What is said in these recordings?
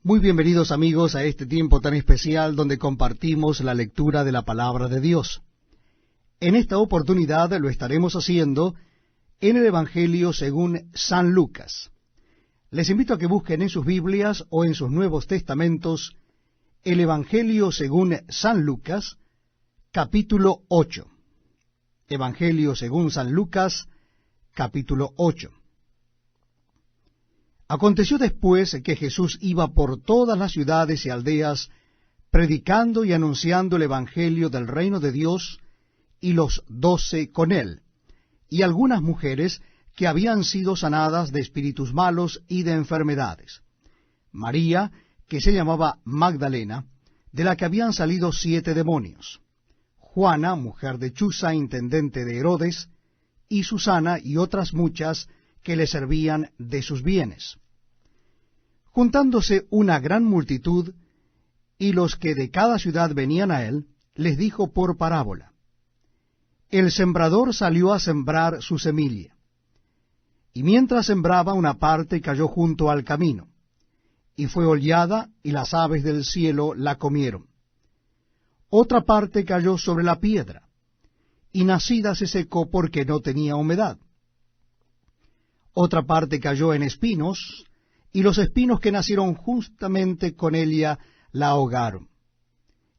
Muy bienvenidos amigos a este tiempo tan especial donde compartimos la lectura de la palabra de Dios. En esta oportunidad lo estaremos haciendo en el Evangelio según San Lucas. Les invito a que busquen en sus Biblias o en sus Nuevos Testamentos el Evangelio según San Lucas, capítulo 8. Evangelio según San Lucas, capítulo 8. Aconteció después que Jesús iba por todas las ciudades y aldeas, predicando y anunciando el Evangelio del reino de Dios, y los 12 con él, y algunas mujeres que habían sido sanadas de espíritus malos y de enfermedades. María, que se llamaba Magdalena, de la que habían salido 7 demonios. Juana, mujer de Chuza, intendente de Herodes, y Susana y otras muchas que le servían de sus bienes. Juntándose una gran multitud, y los que de cada ciudad venían a él, les dijo por parábola: El sembrador salió a sembrar su semilla. Y mientras sembraba, una parte cayó junto al camino, y fue hollada, y las aves del cielo la comieron. Otra parte cayó sobre la piedra, y nacida se secó porque no tenía humedad. Otra parte cayó en espinos, y los espinos que nacieron justamente con ella la ahogaron.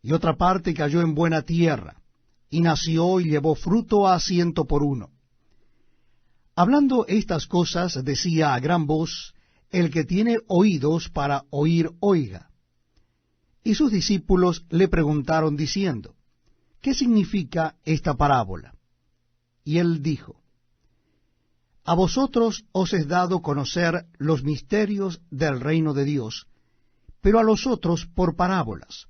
Y otra parte cayó en buena tierra, y nació y llevó fruto a 100 por 1. Hablando estas cosas, decía a gran voz: El que tiene oídos para oír, oiga. Y sus discípulos le preguntaron diciendo: ¿Qué significa esta parábola? Y él dijo: A vosotros os es dado conocer los misterios del reino de Dios, pero a los otros por parábolas,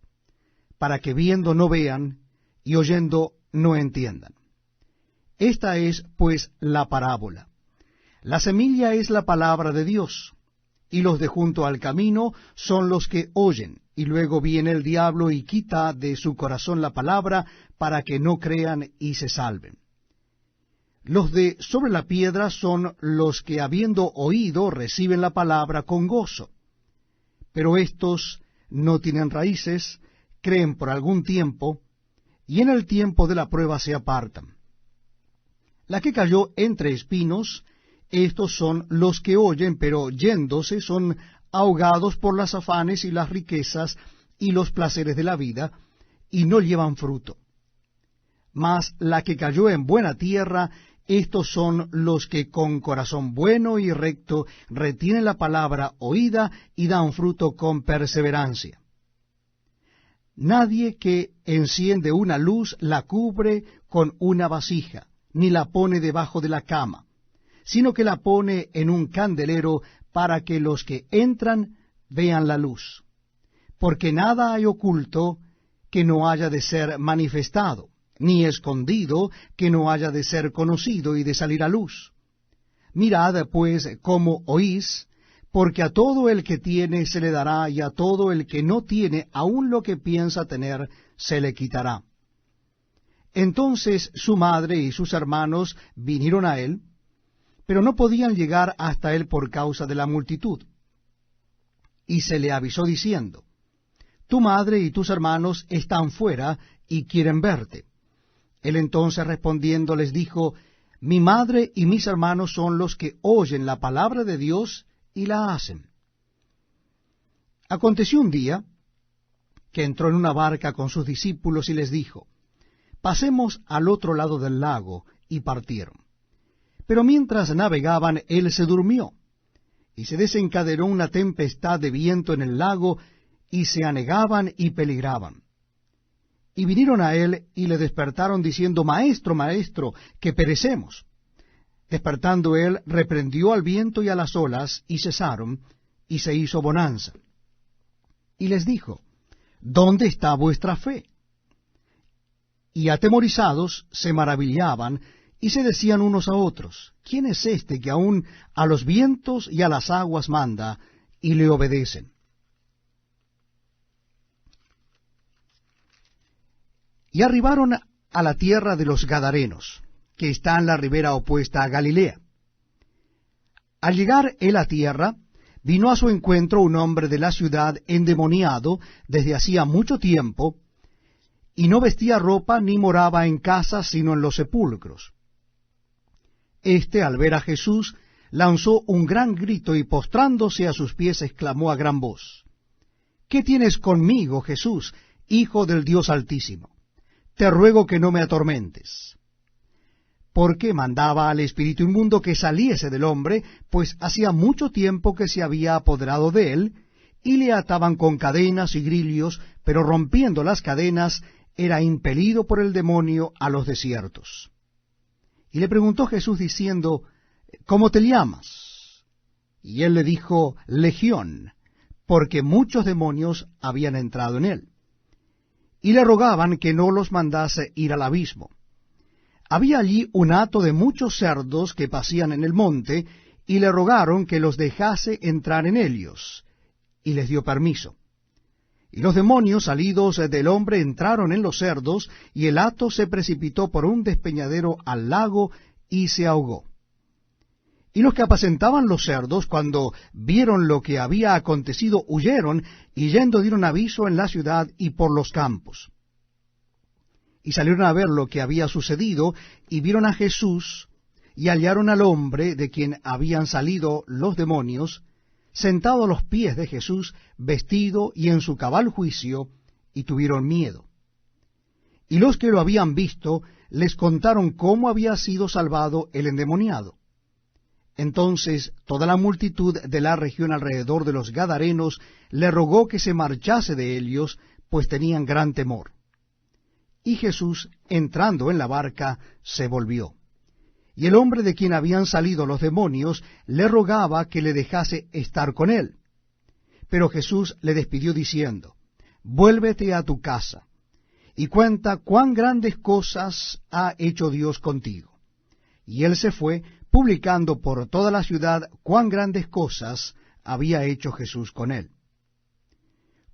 para que viendo no vean, y oyendo no entiendan. Esta es, pues, la parábola. La semilla es la palabra de Dios, y los de junto al camino son los que oyen, y luego viene el diablo y quita de su corazón la palabra, para que no crean y se salven. Los de sobre la piedra son los que, habiendo oído, reciben la palabra con gozo. Pero estos no tienen raíces, creen por algún tiempo, y en el tiempo de la prueba se apartan. La que cayó entre espinos, estos son los que oyen, pero yéndose son ahogados por los afanes y las riquezas y los placeres de la vida, y no llevan fruto. Mas la que cayó en buena tierra, estos son los que con corazón bueno y recto retienen la palabra oída y dan fruto con perseverancia. Nadie que enciende una luz la cubre con una vasija, ni la pone debajo de la cama, sino que la pone en un candelero para que los que entran vean la luz. Porque nada hay oculto que no haya de ser manifestado, ni escondido que no haya de ser conocido y de salir a luz. Mirad, pues, cómo oís, porque a todo el que tiene se le dará, y a todo el que no tiene, aun lo que piensa tener, se le quitará. Entonces su madre y sus hermanos vinieron a él, pero no podían llegar hasta él por causa de la multitud. Y se le avisó diciendo: Tu madre y tus hermanos están fuera y quieren verte. Él entonces respondiendo les dijo: Mi madre y mis hermanos son los que oyen la palabra de Dios y la hacen. Aconteció un día que entró en una barca con sus discípulos y les dijo: Pasemos al otro lado del lago, y partieron. Pero mientras navegaban, él se durmió, y se desencadenó una tempestad de viento en el lago, y se anegaban y peligraban. Y vinieron a él y le despertaron diciendo: Maestro, maestro, que perecemos. Despertando él, reprendió al viento y a las olas, y cesaron, y se hizo bonanza. Y les dijo: ¿Dónde está vuestra fe? Y atemorizados se maravillaban, y se decían unos a otros: ¿Quién es este que aun a los vientos y a las aguas manda, y le obedecen? Y arribaron a la tierra de los Gadarenos, que está en la ribera opuesta a Galilea. Al llegar él a tierra, vino a su encuentro un hombre de la ciudad endemoniado desde hacía mucho tiempo, y no vestía ropa ni moraba en casa sino en los sepulcros. Este, al ver a Jesús, lanzó un gran grito y postrándose a sus pies exclamó a gran voz: ¿Qué tienes conmigo, Jesús, Hijo del Dios Altísimo? Te ruego que no me atormentes. Porque mandaba al espíritu inmundo que saliese del hombre, pues hacía mucho tiempo que se había apoderado de él, y le ataban con cadenas y grillos, pero rompiendo las cadenas, era impelido por el demonio a los desiertos. Y le preguntó Jesús diciendo: ¿Cómo te llamas? Y él le dijo: Legión, porque muchos demonios habían entrado en él. Y le rogaban que no los mandase ir al abismo. Había allí un hato de muchos cerdos que pasían en el monte, y le rogaron que los dejase entrar en ellos, y les dio permiso. Y los demonios salidos del hombre entraron en los cerdos, y el hato se precipitó por un despeñadero al lago, y se ahogó. Y los que apacentaban los cerdos, cuando vieron lo que había acontecido, huyeron, y yendo dieron aviso en la ciudad y por los campos. Y salieron a ver lo que había sucedido, y vieron a Jesús, y hallaron al hombre de quien habían salido los demonios, sentado a los pies de Jesús, vestido y en su cabal juicio, y tuvieron miedo. Y los que lo habían visto les contaron cómo había sido salvado el endemoniado. Entonces toda la multitud de la región alrededor de los Gadarenos le rogó que se marchase de ellos, pues tenían gran temor. Y Jesús, entrando en la barca, se volvió. Y el hombre de quien habían salido los demonios le rogaba que le dejase estar con él. Pero Jesús le despidió diciendo: Vuélvete a tu casa, y cuenta cuán grandes cosas ha hecho Dios contigo. Y él se fue, publicando por toda la ciudad cuán grandes cosas había hecho Jesús con él.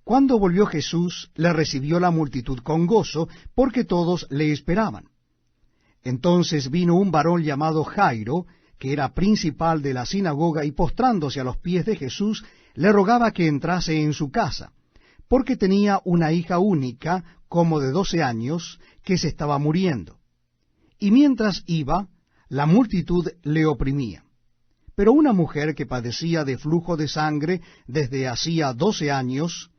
Cuando volvió Jesús, le recibió la multitud con gozo, porque todos le esperaban. Entonces vino un varón llamado Jairo, que era principal de la sinagoga, y postrándose a los pies de Jesús, le rogaba que entrase en su casa, porque tenía una hija única, como de 12 años, que se estaba muriendo. Y mientras iba, la multitud le oprimía. Pero una mujer que padecía de flujo de sangre desde hacía 12 años,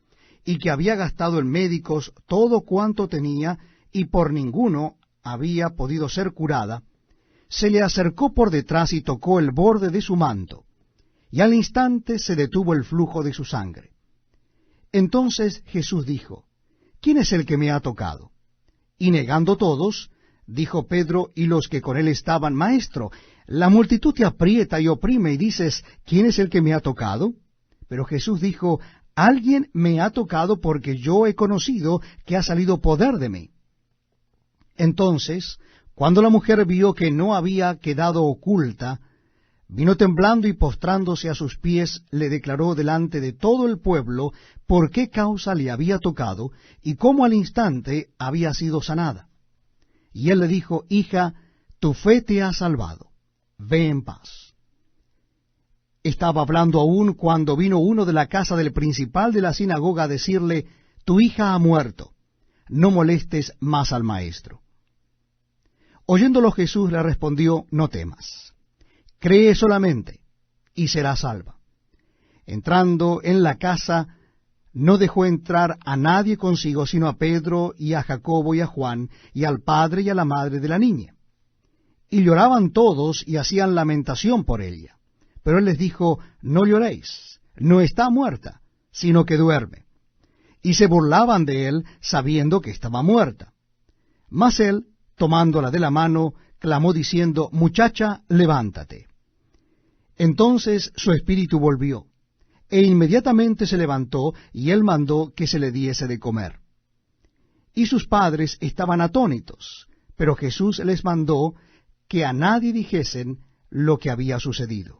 y que había gastado en médicos todo cuanto tenía, y por ninguno había podido ser curada, se le acercó por detrás y tocó el borde de su manto, y al instante se detuvo el flujo de su sangre. Entonces Jesús dijo: ¿Quién es el que me ha tocado? Y negando todos, dijo Pedro y los que con él estaban: Maestro, la multitud te aprieta y oprime, y dices: ¿Quién es el que me ha tocado? Pero Jesús dijo: Alguien me ha tocado, porque yo he conocido que ha salido poder de mí. Entonces, cuando la mujer vio que no había quedado oculta, vino temblando y postrándose a sus pies, le declaró delante de todo el pueblo por qué causa le había tocado, y cómo al instante había sido sanada. Y él le dijo: Hija, tu fe te ha salvado, ve en paz. Estaba hablando aún cuando vino uno de la casa del principal de la sinagoga a decirle: Tu hija ha muerto, no molestes más al maestro. Oyéndolo Jesús le respondió: No temas, cree solamente, y serás salva. Entrando en la casa, no dejó entrar a nadie consigo, sino a Pedro y a Jacobo y a Juan, y al padre y a la madre de la niña. Y lloraban todos y hacían lamentación por ella. Pero él les dijo: No lloréis, no está muerta, sino que duerme. Y se burlaban de él, sabiendo que estaba muerta. Mas él, tomándola de la mano, clamó diciendo: Muchacha, levántate. Entonces su espíritu volvió, e inmediatamente se levantó, y él mandó que se le diese de comer. Y sus padres estaban atónitos, pero Jesús les mandó que a nadie dijesen lo que había sucedido.